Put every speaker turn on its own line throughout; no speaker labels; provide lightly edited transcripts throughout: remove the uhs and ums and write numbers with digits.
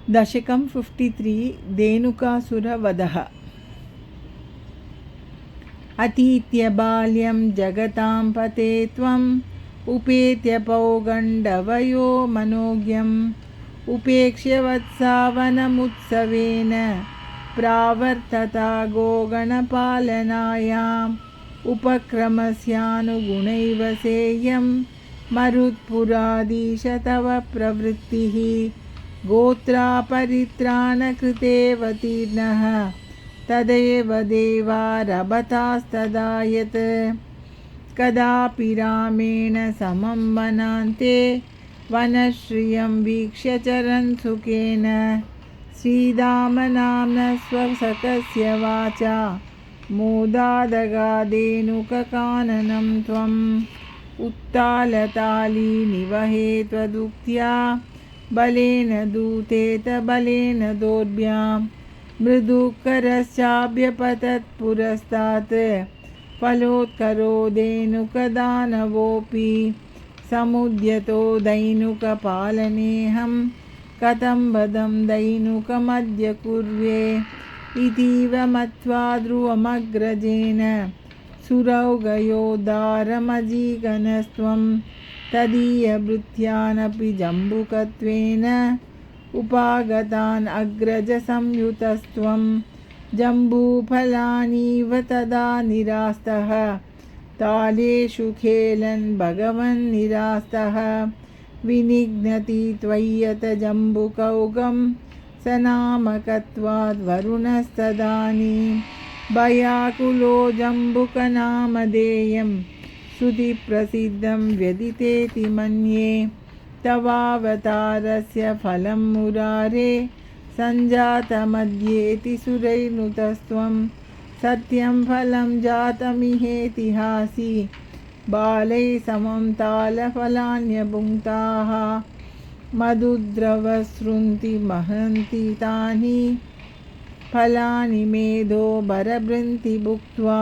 दशकं 53 धेनुकासुरवधः। अतीत्य बाल्यं जगतां पते त्वम् उपेत्य पौगण्डवयो मनोज्ञम् उपेक्ष्य वत्सावनमुत्सवेन प्रावर्तता गोगणपालनायाम् उपक्रमस्यानुगुणैव सेयं मरुत्पुराधीश तव प्रवृत्तिः गोत्रापरित्राणकृतेऽवतीर्णः तदेव देवारभतास्तदा यत् कदापि रामेण समं वनान्ते वनश्रियं वीक्ष्य चरन् सुखेन श्रीरामनाम्न स्वसखस्य वाचा मोदादगाधेनुककाननं त्वम् उत्तालताली निवहे त्वदुक्त्या बलेन दूतेत बलेन दोर्भ्यां मृदुकरश्चाभ्यपतत् पुरस्तात् फलोत्करो धेनुकदानवोऽपि समुद्यतो दैनुकपालनेऽहं कथं वदं दैनुकमद्य कुर्वे इतीव मत्वा ध्रुवमग्रजेन सुरौघयोद्धारमजीगणस्त्वं तदीयभृत्यानपि जम्बुकत्वेन उपागतान् अग्रजसंयुतस्त्वं जम्बूफलानीव तदा निरास्तः तालेषु खेलन् भगवन् निरास्तः विनिघ्नति त्वय्यत जम्बुकौगं सनामकत्वाद् वरुणस्तदानीं भयाकुलो जम्बुकनामधेयं श्रुतिप्रसिद्धं व्यदितेति मन्ये तवावतारस्य फलं मुरारे सञ्जातमद्येति सुरैर्नुतस्त्वं सत्यं फलं जातमिहेतिहासी बालैः समं तालफलान्यभुङ्क्ताः मधुद्रवसृन्ति महन्ति तानि फलानि मेधो भरभृन्ति भुक्त्वा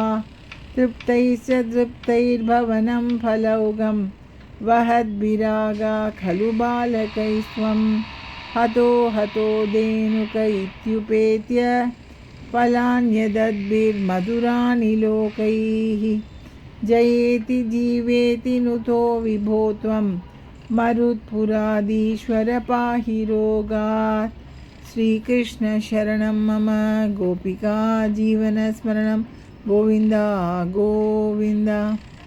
तृप्तैश्च तृप्तैर्भवनं फलौघं वहद्भिरागा खलु बालकैस्त्वं हतो हतो धेनुक इत्युपेत्य फलान्यदद्भिर्मधुराणि लोकैः जयेति जीवेति नुतो विभो त्वं मरुत्पुराधीश्वर पाहि रोगात्। श्रीकृष्ण शरणं मम गोपिका जीवनस्मरणं गोविन्द गोविन्द।